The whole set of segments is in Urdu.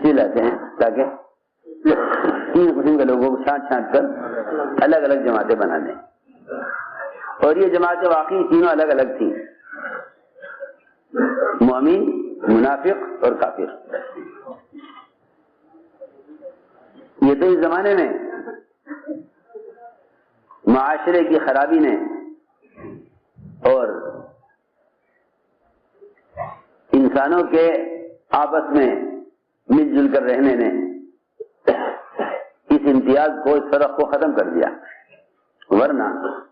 اس لیے لاتے ہیں تاکہ 3 قسم کے لوگوں کو چھانٹ کر الگ الگ جماعتیں بنا دیں. اور یہ جماعتیں واقعی تینوں الگ الگ تھیں، مومن، منافق اور کافر. یہ تو اس زمانے میں معاشرے کی خرابی نے اور انسانوں کے آپس میں مل جل کر رہنے نے اس امتیاز کو، اس فرق کو ختم کر دیا. ورنہ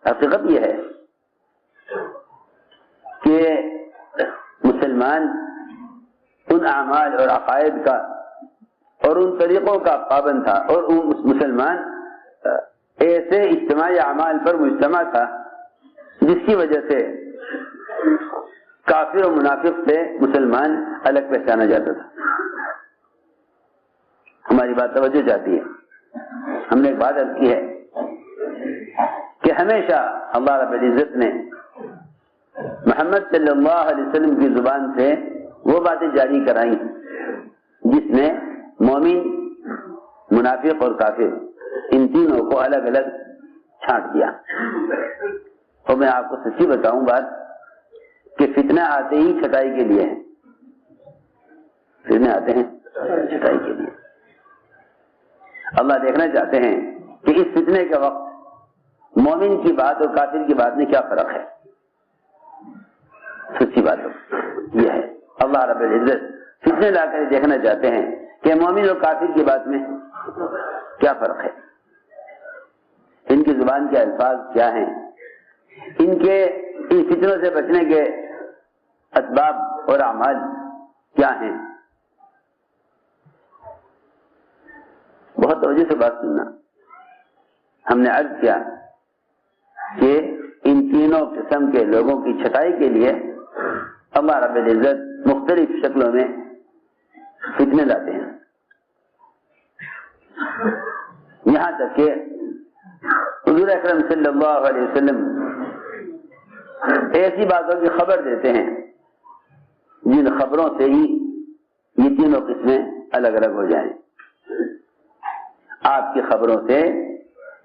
حقیقت یہ ہے کہ مسلمان ان اعمال اور عقائد کا اور ان طریقوں کا پابند تھا، اور مسلمان ایسے اجتماعی اعمال پر مجتمع تھا جس کی وجہ سے کافر و منافق سے مسلمان الگ پہچانا جاتا تھا. ہماری بات توجہ چاہتی ہے. ہم نے ایک بات عرض کی ہے کہ ہمیشہ اللہ رب العزت نے محمد صلی اللہ علیہ وسلم کی زبان سے وہ باتیں جاری کرائیں جس نے مومن، منافق اور کافر ان تینوں کو الگ الگ چھانٹ دیا. اور میں آپ کو سچی بتاؤں بات کہ فتنہ آتے ہی چھٹائی کے لیے ہیں. فتنہ آتے ہیں چھٹائی کے لیے. اللہ دیکھنا چاہتے ہیں کہ اس فتنے کے وقت مومن کی بات اور کافر کی بات میں کیا فرق ہے. سچی بات یہ ہے، اللہ رب العزت فتنے لا کر دیکھنا چاہتے ہیں کہ مومن اور کافر کی بات میں کیا فرق ہے، ان کی زبان کے الفاظ کیا ہیں، ان فتنوں سے بچنے کے اسباب اور اعمال کیا ہیں. بہت توجہ سے بات سننا. ہم نے عرض کیا کہ ان تینوں قسم کے لوگوں کی چھٹائی کے لیے اللہ رب العزت مختلف شکلوں میں فتنے لاتے ہیں. یہاں تک کہ حضور اکرم صلی اللہ علیہ وسلم ایسی باتوں کی خبر دیتے ہیں جن خبروں سے ہی یہ تینوں قسمیں الگ الگ ہو جائیں. آپ کی خبروں سے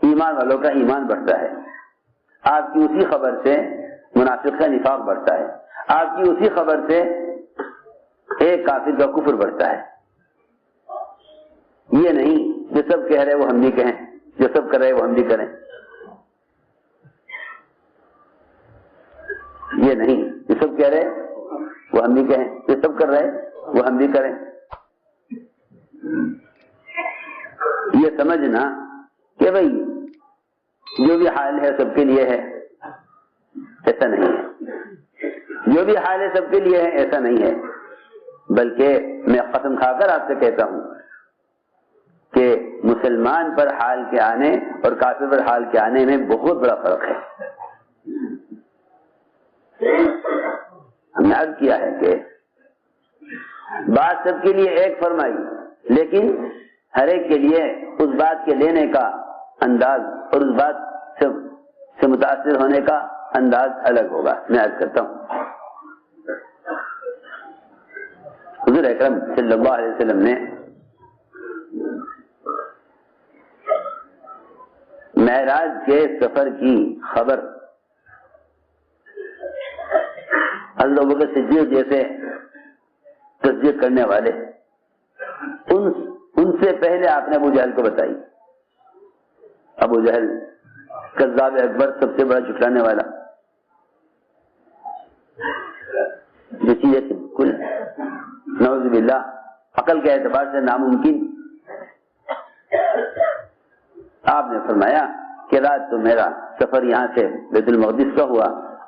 ایمان والوں کا ایمان بڑھتا ہے، آپ کی اسی خبر سے منافق کا نفاق بڑھتا ہے، آپ کی اسی خبر سے ایک کافر کا کفر بڑھتا ہے. یہ نہیں جو سب کہہ رہے وہ ہم بھی کہیں، جو سب کر رہے وہ ہم بھی کریں. یہ نہیں جو سب کہہ رہے وہ ہم بھی کہیں، جو سب کر رہے وہ ہم بھی کریں. یہ سمجھنا کہ بھئی جو بھی حال ہے سب کے لیے ہے، ایسا نہیں ہے. جو بھی حال ہے سب کے لیے ہے ایسا نہیں ہے، بلکہ میں قسم کھا کر آپ سے کہتا ہوں کہ مسلمان پر حال کے آنے اور کافر پر حال کے آنے میں بہت بڑا فرق ہے. ہم نے عرض کیا ہے کہ بات سب کے لیے ایک فرمائی، لیکن ہر ایک کے لیے اس بات کے لینے کا انداز اور اس بات سے متاثر ہونے کا انداز الگ ہوگا. میں عرض کرتا ہوں حضور اکرم صلی اللہ علیہ وسلم نے معراج کے سفر کی خبر حضرت ابوبکر صدیق جیسے تصدیق کرنے والے ان سے پہلے آپ نے ابو جہل کو بتائی. ابو جہل کذاب اکبر، سب سے بڑا جھٹلانے والا، جو چیزیں بالکل نعوذ باللہ عقل کے اعتبار سے ناممکن. آپ نے فرمایا کہ رات تو میرا سفر یہاں سے بیت المقدس کا ہوا،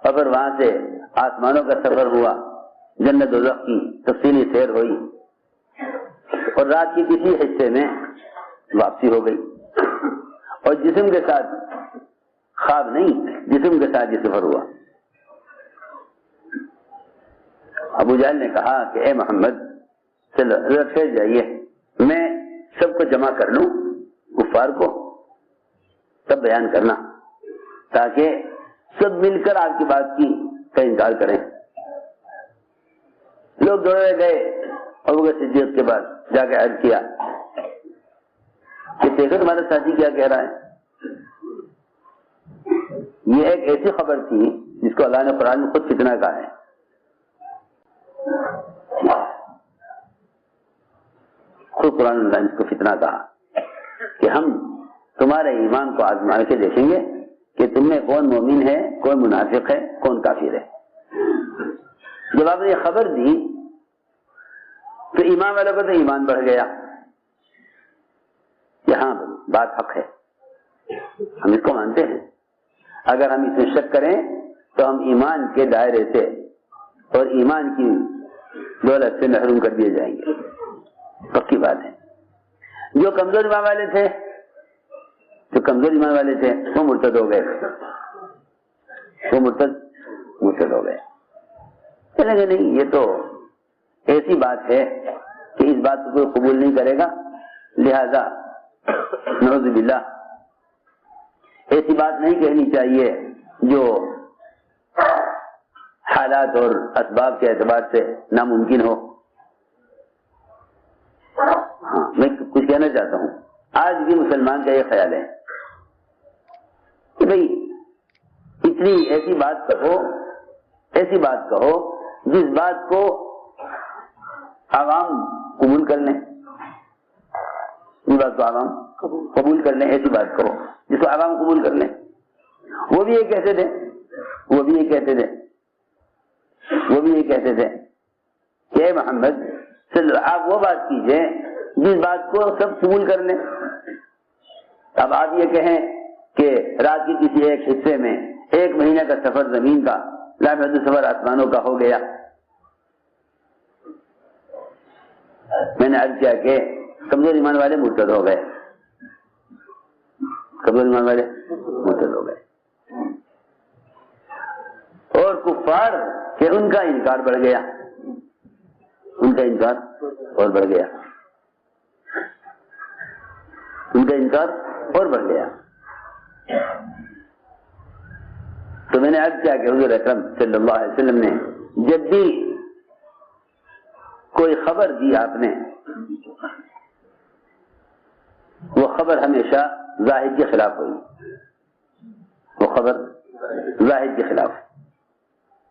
اگر وہاں سے آسمانوں کا سفر ہوا، جنت دوزخ کی تفصیلی سیر ہوئی، اور رات کے کسی حصے میں واپسی ہو گئی، اور جسم کے ساتھ خواب نہیں، جسم کے ساتھ یہ سفر ہوا. ابو جہل نے کہا کہ اے محمد چلو پھر جائیے، میں سب کو جمع کر لوں کفار کو، تب بیان کرنا تاکہ سب مل کر آپ کی بات کا انکار کریں. لوگ دوڑے گئے ابو بکر صدیق کے بعد جا کے عرض کیا کہ دیکھو تمہارا ساتھی کیا کہہ رہا ہے. یہ ایک ایسی خبر تھی جس کو اللہ نے قرآن میں خود فتنہ کہا ہے. خود قرآن اللہ نے اس کو فتنہ کہا کہ ہم تمہارے ایمان کو آزما کے دیکھیں گے کہ تم میں کون مومن ہے, کون منافق ہے, کون کافر ہے. جب آپ نے یہ خبر دی تو ایمان والوں کو تو ایمان بڑھ گیا کہ ہاں بات حق ہے, ہم اس کو مانتے ہیں. اگر ہم اس میں شک کریں تو ہم ایمان کے دائرے سے اور ایمان کی دولت سے محروم کر دیے جائیں گے. پکی بات ہے. جو کمزور ایمان والے تھے وہ مرتد ہو گئے, مرتد ہو گئے. چلیں گے نہیں, یہ تو ایسی بات ہے کہ اس بات کو کوئی قبول نہیں کرے گا, لہذا نعوذ باللہ ایسی بات نہیں کہنی چاہیے جو حالات اور اسباب کے اعتبار سے ناممکن ہو. ہاں, میں کچھ کہنا چاہتا ہوں. آج بھی مسلمان کا یہ خیال ہے کہ بھئی اتنی ایسی بات کہو جس بات کو عوام قبول کر لیں, ایسی بات کہو جس کو عوام قبول کر لیں. وہ بھی یہ کہتے تھے کہ اے محمد آپ وہ بات کیجئے جس بات کو سب قبول کر لیں. اب آپ یہ کہیں کہ رات کی کسی ایک حصے میں 1 مہینے کا سفر زمین کا, لامحدود سفر آسمانوں کا ہو گیا. میں نے عرض کیا کہ کمزور ایمان والے مرتد ہو گئے, اور کفار کہ ان کا انکار بڑھ گیا, تو میں نے عرض کیا کہ حضور اکرم صلی اللہ علیہ وسلم نے جب بھی کوئی خبر دی آپ نے, وہ خبر ہمیشہ ظاہر کے خلاف ہوئی,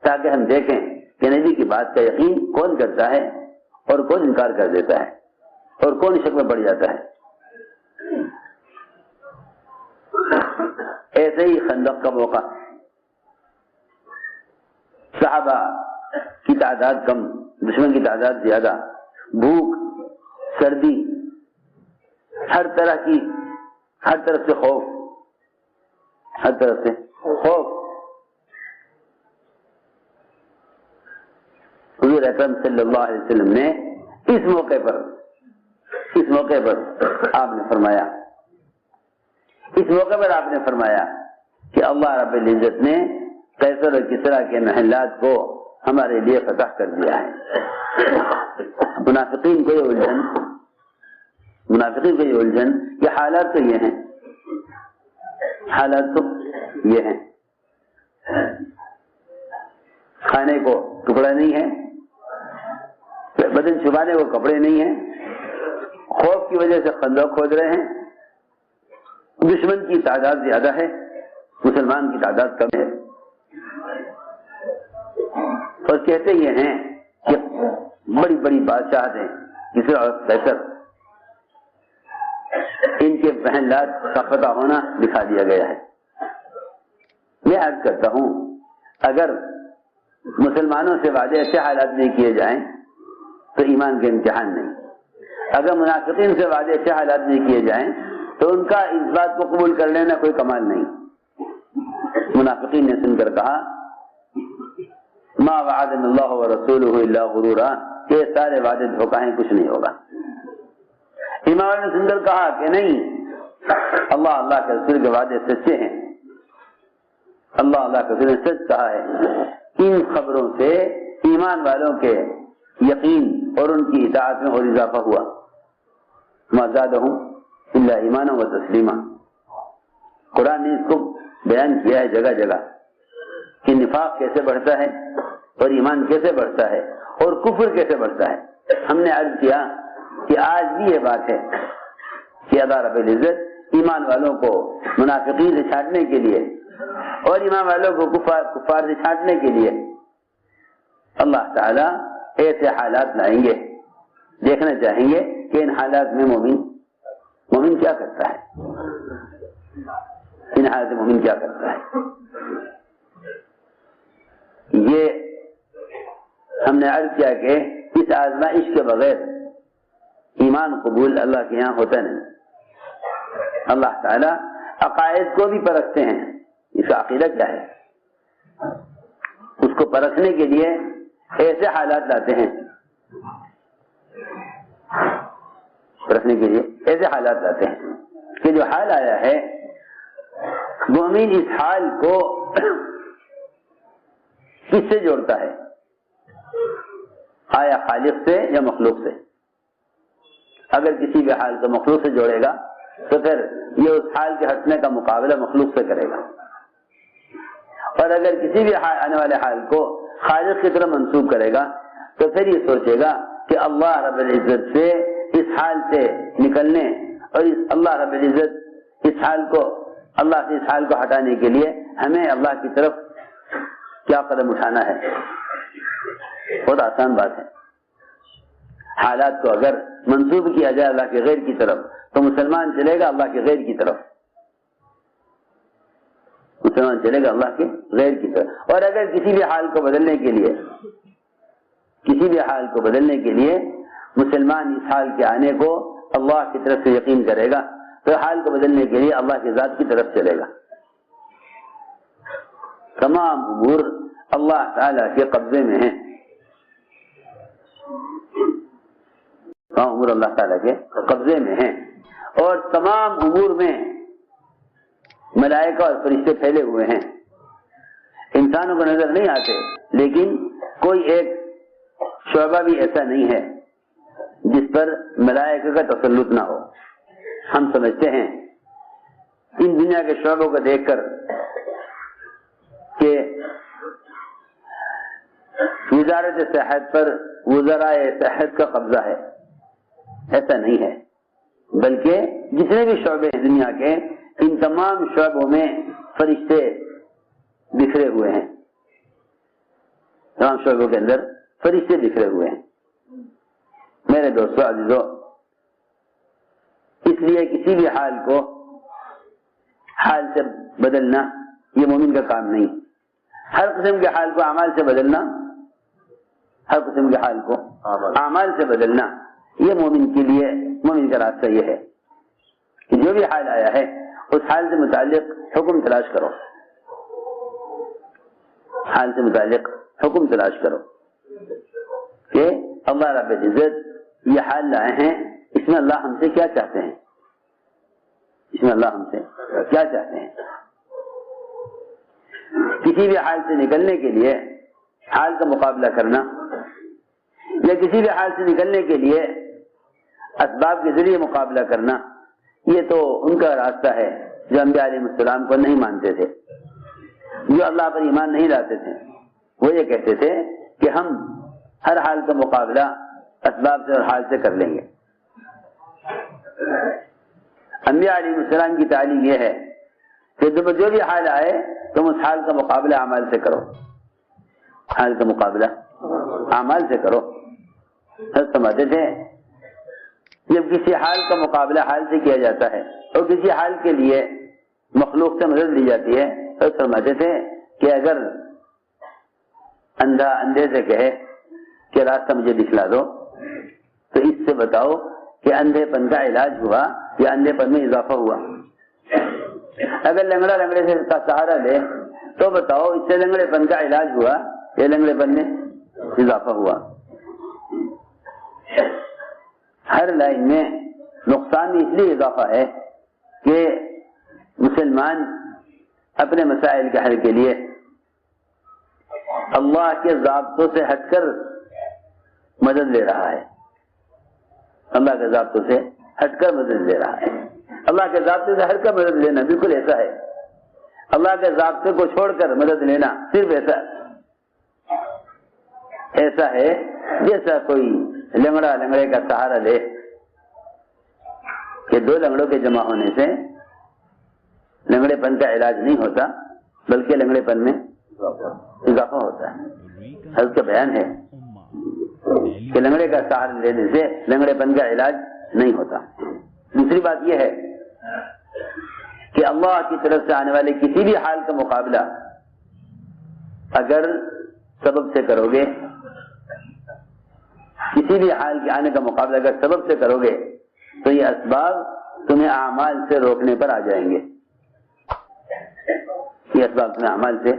تاکہ ہم دیکھیں کہ نبی کی بات کا یقین کون کرتا ہے اور کون انکار کر دیتا ہے اور کون شک میں پڑ جاتا ہے. ایسے ہی خندق کا موقع, صحابہ کی تعداد کم, دشمن کی تعداد زیادہ, بھوک, سردی, ہر طرف سے خوف. حضور اکرم صلی اللہ علیہ وسلم نے اس موقع پر آپ نے فرمایا کہ اللہ رب العزت نے قیصر اور کسریٰ کے محلات کو ہمارے لیے فتح کر دیا ہے. منافقین کو یہ الجھن یہ حالات تو یہ ہیں, کھانے کو ٹکڑا نہیں ہے, بدن چھپانے کو کپڑے نہیں ہیں, خوف کی وجہ سے خندق کھود رہے ہیں, دشمن کی تعداد زیادہ ہے, مسلمان کی تعداد کم ہے, اور کہتے یہ ہیں کہ بڑی بڑی بادشاہتیں کسریٰ اور قیصر, ان کے محلات کا فتح ہونا دکھا دیا گیا ہے. میں عرض کرتا ہوں, اگر مسلمانوں سے وعدے ایسے حالات نہیں کیے جائیں تو ایمان کے امتحان نہیں. اگر منافقین سے وعدے ایسے حالات نہیں کیے جائیں تو ان کا اس بات کو قبول کر لینا کوئی کمال نہیں. منافقین نے سن کر کہا ما وعدنا اللہ ورسولہ الا غرورا, کہ سارے وعدے دھوکہ ہیں, کچھ نہیں ہوگا. امام نے سن کر کہا کہ نہیں, اللہ کے رسول کے وعدے سچے ہیں, اللہ کے رسول نے سچ کہا ہے. ان خبروں سے ایمان والوں کے یقین اور ان کی اطاعت میں اور اضافہ ہوا. ما زادہم الا ایمانا و تسلیما. قرآن نے اس کو بیان کیا ہے جگہ جگہ کہ نفاق کیسے بڑھتا ہے اور ایمان کیسے بڑھتا ہے اور کفر کیسے بڑھتا ہے. ہم نے عرض کیا کہ آج بھی یہ بات ہے کہ اللہ رب العزت ایمان والوں کو منافقین سے چھانٹنے کے لیے اور ایمان والوں کو کفار سے چھانٹنے کے لیے اللہ تعالیٰ ایسے حالات لائیں گے. دیکھنا چاہیں گے کہ ان حالات میں مومن کیا کرتا ہے, ان حالات میں مومن کیا کرتا ہے. یہ ہم نے عرض کیا کہ اس آزمائش کے بغیر ایمان قبول اللہ کے یہاں ہوتا نہیں. اللہ تعالیٰ عقائد کو بھی پرکھتے ہیں, اس کا عقیدہ کیا ہے, اس کو پرکھنے کے لیے ایسے حالات لاتے ہیں, پرکھنے کے لیے ایسے حالات لاتے ہیں کہ جو حال آیا ہے مومن اس حال کو کس سے جوڑتا ہے, آیا خالق سے یا مخلوق سے. اگر کسی بھی حال کو مخلوق سے جوڑے گا تو پھر یہ اس حال کے ہٹنے کا مقابلہ مخلوق سے کرے گا, اور اگر کسی بھی آنے والے حال کو خالق کی طرف منسوب کرے گا تو پھر یہ سوچے گا کہ اللہ رب العزت سے اس حال سے نکلنے اور اللہ رب العزت اس حال کو اللہ سے اس حال کو ہٹانے کے لیے ہمیں اللہ کی طرف کیا قدم اٹھانا ہے. بہت آسان بات ہے. حالات کو اگر منسوب کیا جائے اللہ کے غیر کی طرف تو مسلمان چلے گا اللہ کے غیر کی طرف, مسلمان چلے گا اللہ کے غیر کی طرف. اور اگر کسی بھی حال کو بدلنے کے لیے مسلمان اس حال کے آنے کو اللہ کی طرف سے یقین کرے گا تو حال کو بدلنے کے لیے اللہ کی ذات کی طرف چلے گا. تمام امور اللہ تعالی کے قبضے میں ہیں, تمام امور اللہ تعالی کے قبضے میں ہیں, اور تمام امور میں ملائکہ اور فرشتے پھیلے ہوئے ہیں. انسانوں کو نظر نہیں آتے, لیکن کوئی ایک شعبہ بھی ایسا نہیں ہے جس پر ملائکہ کا تسلط نہ ہو. ہم سمجھتے ہیں ان دنیا کے شعبوں کو دیکھ کر کہ وزارت صحت پر وزرائے صحت کا قبضہ ہے, ایسا نہیں ہے. بلکہ جتنے بھی شعبے ہیں دنیا کے, ان تمام شعبوں میں فرشتے بکھرے ہوئے ہیں, تمام شعبوں کے اندر فرشتے بکھرے ہوئے ہیں. میرے دوستو عزیزو, اس لیے کسی بھی حال کو حال سے بدلنا یہ مومن کا کام نہیں. ہر قسم کے حال کو اعمال سے بدلنا, ہر قسم کے حال کو اعمال سے بدلنا یہ مومن کے لیے, مومن کا راستہ یہ ہے کہ جو بھی حال آیا ہے اس حال سے متعلق حکم تلاش کرو, حال سے متعلق حکم تلاش کرو کہ اللہ رب العزت یہ حال لائے ہیں, اس میں اللہ ہم سے کیا چاہتے ہیں, اس میں اللہ ہم سے کیا چاہتے ہیں. کسی بھی حال سے نکلنے کے لیے حال کا مقابلہ کرنا یا کسی بھی حال سے نکلنے کے لیے اسباب کے ذریعے مقابلہ کرنا, یہ تو ان کا راستہ ہے جو انبیاء علیہ السلام کو نہیں مانتے تھے, جو اللہ پر ایمان نہیں لاتے تھے. وہ یہ کہتے تھے کہ ہم ہر حال کا مقابلہ اسباب سے اور حال سے کر لیں گے. انبیاء علیہ السلام کی تعلیم یہ ہے کہ جو بھی حال آئے تم اس حال کا مقابلہ اعمال سے کرو, حال کا مقابلہ اعمال سے کرو. سمجھتے تھے جب کسی حال کا مقابلہ حال سے کیا جاتا ہے اور کسی حال کے لیے مخلوق سے مدد لی جاتی ہے تو فرماتے تھے کہ اگر اندھا اندھے سے کہے کہ راستہ مجھے دکھلا دو تو اس سے بتاؤ کہ اندھے پن کا علاج ہوا یا اندھے پن میں اضافہ ہوا. اگر لنگڑا لنگڑے سے کا سہارا لے تو بتاؤ اس سے لنگڑے پن کا علاج ہوا یا لنگڑے پن میں اضافہ ہوا. ہر لائن میں نقصان میں اس لیے اضافہ ہے کہ مسلمان اپنے مسائل کے حل کے لیے اللہ کے ضابطوں سے ہٹ کر مدد لے رہا ہے, اللہ کے ضابطوں سے ہٹ کر مدد لے رہا ہے. اللہ کے ضابطے سے ہٹ کر مدد لینا بالکل ایسا ہے, اللہ کے ضابطے کو چھوڑ کر مدد لینا صرف ایسا ہے جیسا کوئی لنگڑا لنگڑے کا سہارا لے کہ دو لنگڑوں کے جمع ہونے سے لنگڑے پن کا علاج نہیں ہوتا بلکہ لنگڑے پن میں اضافہ ہوتا ہے. حضرت کا بیان ہے کہ لنگڑے کا سہارا لینے سے لنگڑے پن کا علاج نہیں ہوتا. دوسری بات یہ ہے کہ اللہ کی طرف سے آنے والے کسی بھی حال کا مقابلہ اگر سبب سے کرو گے، کسی بھی حال کے آنے کا مقابلہ اگر سبب سے کرو گے تو یہ اسباب تمہیں اعمال سے روکنے پر آ جائیں گے. یہ اسباب تمہیں اعمال سے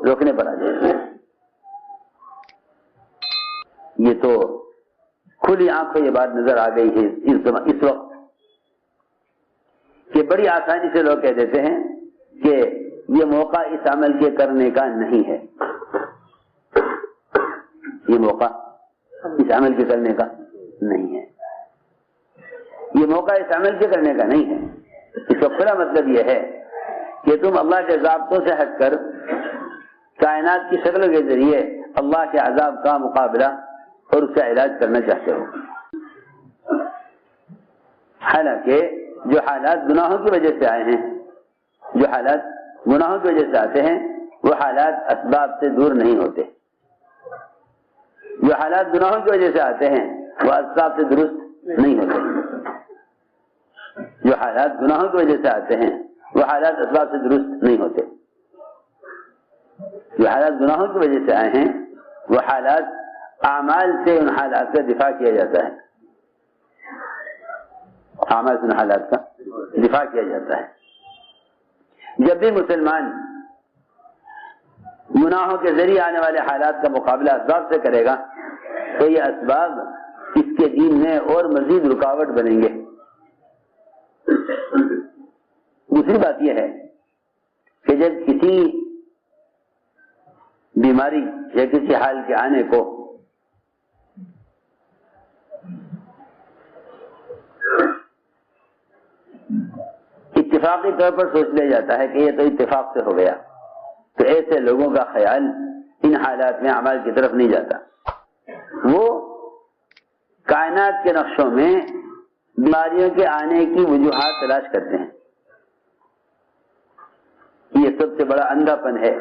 روکنے پر آ جائیں گے. یہ تو کھلی آنکھوں یہ بات نظر آ گئی ہے اس وقت کہ بڑی آسانی سے لوگ کہہ دیتے ہیں کہ یہ موقع اس عمل کے کرنے کا نہیں ہے. یہ موقع اس عمل کے کرنے کا نہیں ہے. یہ موقع اس عمل کے کرنے کا نہیں ہے. اس کا پورا مطلب یہ ہے کہ تم اللہ کے ضابطوں سے ہٹ کر کائنات کی شکل کے ذریعے اللہ کے عذاب کا مقابلہ اور اس کا علاج کرنا چاہتے ہو. حالانکہ جو حالات گناہوں کی وجہ سے آئے ہیں، جو حالات گناہوں کی وجہ سے آتے ہیں، وہ حالات اسباب سے دور نہیں ہوتے. جو حالات گناہوں کی وجہ سے آتے ہیں وہ اسباب سے درست نہیں ہوتے. جو حالات گناہوں کی وجہ سے آتے ہیں وہ حالات اسباب سے درست نہیں ہوتے. جو حالات گناہوں کی وجہ سے آئے ہیں وہ حالات اعمال سے ان حالات کا دفاع کیا جاتا ہے. اعمال سے ان حالات کا دفاع کیا جاتا ہے. جب بھی مسلمان گناہوں کے ذریعے آنے والے حالات کا مقابلہ اسباب سے کرے گا تو یہ اسباب اس کے دین میں اور مزید رکاوٹ بنیں گے. دوسری بات یہ ہے کہ جب کسی بیماری یا کسی حال کے آنے کو اتفاقی طور پر سوچ لیا جاتا ہے کہ یہ تو اتفاق سے ہو گیا، تو ایسے لوگوں کا خیال ان حالات میں اعمال کی طرف نہیں جاتا. وہ کائنات کے نقشوں میں بیماریوں کے آنے کی وجوہات تلاش کرتے ہیں. یہ سب سے بڑا اندھا پن ہے.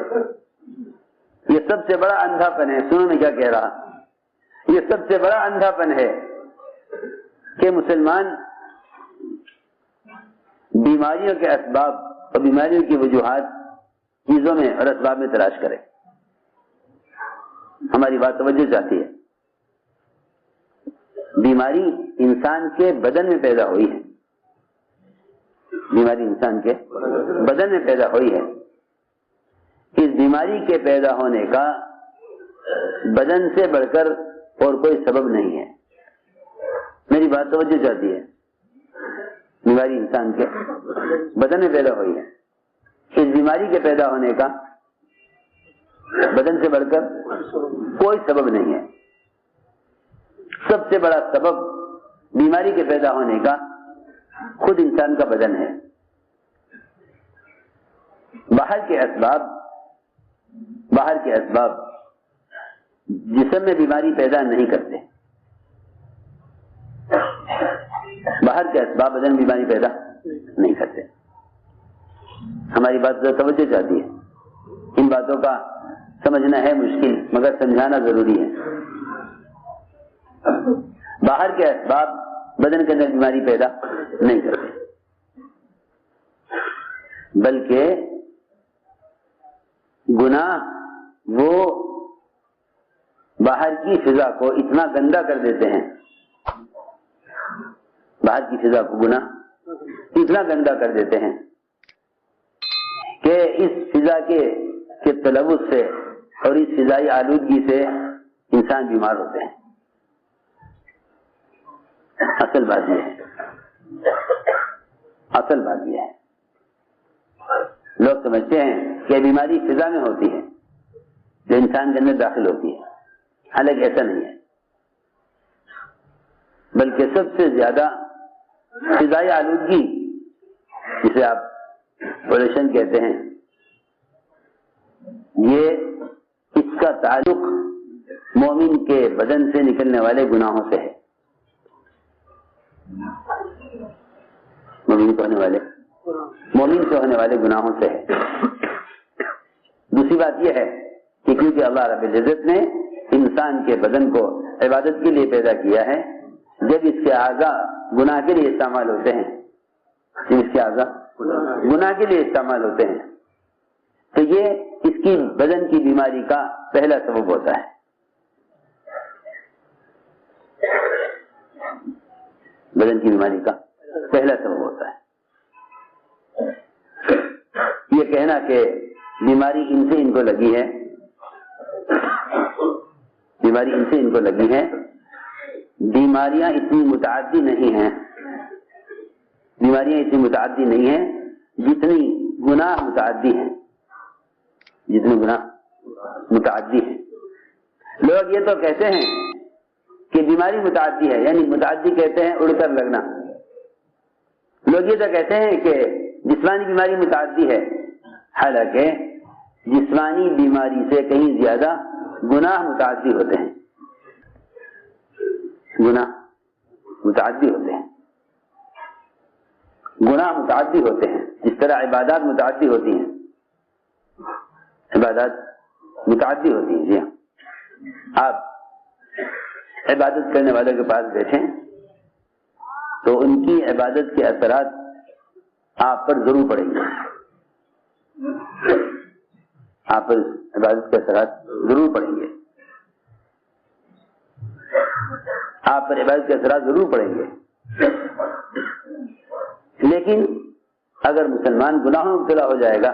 یہ سب سے بڑا اندھا پن ہے. سنو میں کیا کہہ رہا. یہ سب سے بڑا اندھا پن ہے کہ مسلمان بیماریوں کے اسباب اور بیماریوں کی وجوہات چیزوں میں اور اسباب میں تلاش کرے. ہماری بات توجہ چاہتی ہے. بیماری انسان کے بدن میں پیدا ہوئی ہے. بیماری انسان کے بدن میں پیدا ہوئی ہے. اس بیماری کے پیدا ہونے کا بدن سے بڑھ کر اور کوئی سبب نہیں ہے. میری بات توجہ چاہتی ہے. بیماری انسان کے بدن میں پیدا ہوئی ہے. اس بیماری کے پیدا ہونے کا بدن سے بڑھ کر کوئی سبب نہیں ہے. سب سے بڑا سبب بیماری کے پیدا ہونے کا خود انسان کا بدن ہے. باہر کے اسباب جسم میں بیماری پیدا نہیں کرتے. باہر کے اسباب بدن میں بیماری پیدا نہیں کرتے. ہماری بات توجہ چاہتی ہے. ان باتوں کا سمجھنا ہے مشکل مگر سمجھانا ضروری ہے. باہر کے اسباب بدن کے اندر بیماری پیدا نہیں کرتے، بلکہ گناہ وہ باہر کی فضا کو اتنا گندا کر دیتے ہیں، باہر کی فضا کو گناہ اتنا گندا کر دیتے ہیں کہ اس فضا کے تلوث سے اور اس فضائی آلودگی سے انسان بیمار ہوتے ہیں. اصل بات یہ ہے لوگ سمجھتے ہیں کہ بیماری فضا میں ہوتی ہے جو انسان کے اندر داخل ہوتی ہے. حالانکہ ایسا نہیں ہے، بلکہ سب سے زیادہ فضائی آلودگی جسے آپ پولوشن کہتے ہیں، یہ اس کا تعلق مومن کے بدن سے نکلنے والے گناہوں سے ہے. مومن سے ہونے والے گناہوں سے ہے۔ دوسری بات یہ ہے کہ کیونکہ اللہ رب العزت نے انسان کے بدن کو عبادت کے لیے پیدا کیا ہے، جب اس کے اعضاء گناہ کے لیے استعمال ہوتے ہیں، جب اس کے اعضاء گناہ کے لیے استعمال ہوتے ہیں تو یہ اس کی بدن کی بیماری کا پہلا سبب ہوتا ہے۔ بدن کی بیماری کا پہلا سبب ہوتا ہے۔ یہ کہنا کہ بیماری ان سے ان کو لگی ہے، بیماری ان سے ان کو لگی ہے، بیماریاں اتنی متعدی نہیں ہیں، بیماریاں اتنی متعدی نہیں ہیں جتنی گناہ متعدی ہیں، جتنی گناہ متعدی ہیں۔ لوگ یہ تو کہتے ہیں کہ بیماری متعدی ہے، یعنی متعدی کہتے ہیں اڑ کر لگنا۔ لوگ یہ تو کہتے ہیں کہ جسمانی بیماری متعدی ہے، حالانکہ جسمانی بیماری سے کہیں زیادہ گناہ متعدی ہوتے ہیں، گناہ متعدی ہوتے ہیں، گناہ متعدی ہوتے ہیں۔ جس طرح عبادات متعدی ہوتی ہیں، عبادات متعدی ہوتی ہیں۔ جی ہاں، آپ عبادت کرنے والوں کے پاس بیٹھیں تو ان کی عبادت کے اثرات آپ پر ضرور پڑیں گے، آپ پر عبادت کے اثرات ضرور پڑیں گے، آپ پر عبادت کے اثرات ضرور پڑیں گے۔ لیکن اگر مسلمان گناہوں میں مبتلا ہو جائے گا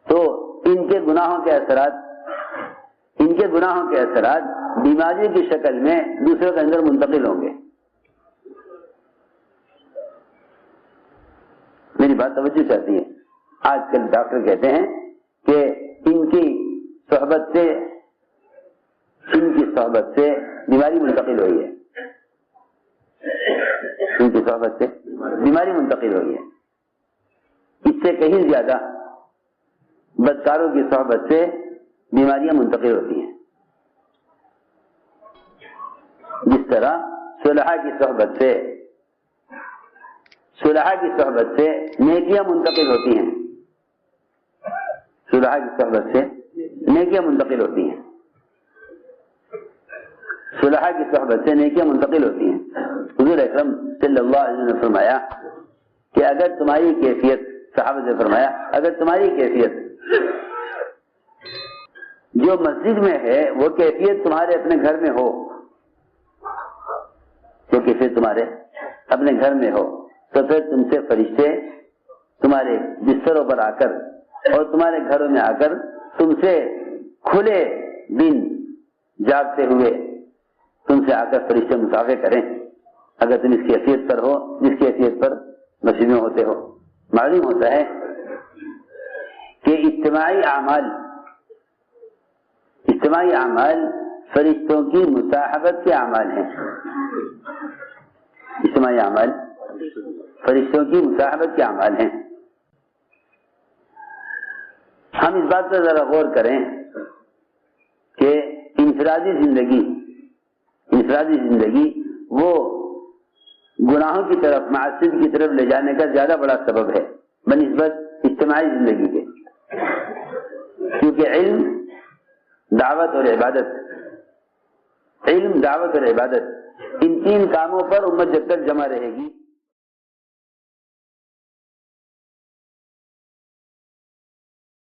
تو ان کے گناہوں کے اثرات بیماری کی شکل میں دوسروں کے اندر منتقل ہوں گے۔ میری بات توجہ چاہتی ہے۔ آج کل ڈاکٹر کہتے ہیں کہ ان کی صحبت سے بیماری منتقل ہوئی ہے، ان کی صحبت سے بیماری منتقل ہوئی ہے۔ اس سے کہیں زیادہ بدکاروں کی صحبت سے بیماریاں منتقل ہوتی ہیں۔ جس طرح صلحاء کی صحبت سے نیکیاں منتقل ہوتی ہیں، صلحاء کی صحبت سے نیکیاں منتقل ہوتی ہیں، صلحاء کی صحبت سے نیکیاں منتقل ہوتی ہیں۔ حضور اکرم صلی اللہ علیہ وسلم نے فرمایا کہ اگر تمہاری کیفیت، صحابہ سے فرمایا، اگر تمہاری کیفیت جو مسجد میں ہے وہ کیفیت تمہارے اپنے گھر میں ہو، جو کیفیت تمہارے اپنے گھر میں ہو، تو پھر تم سے فرشتے تمہارے بستروں پر آ کر اور تمہارے گھروں میں آ کر تم سے کھلے دن جاگتے ہوئے تم سے آ کر فرشتے مسافے کریں، اگر تم اس کیفیت پر ہو جس کیفیت پر مسجد میں ہوتے ہو۔ معلوم ہوتا ہے کہ اجتماعی اعمال فرشتوں کی مصاحبت کے اعمال ہیں، اجتماعی اعمال فرشتوں کی مصاحبت کے اعمال ہیں۔ ہم اس بات پر ذرا غور کریں کہ انفرادی زندگی وہ گناہوں کی طرف، معاصی کی طرف لے جانے کا زیادہ بڑا سبب ہے بنسبت اجتماعی زندگی کے، کیونکہ علم، دعوت اور عبادت، ان تین کاموں پر امت جب تک جمع رہے گی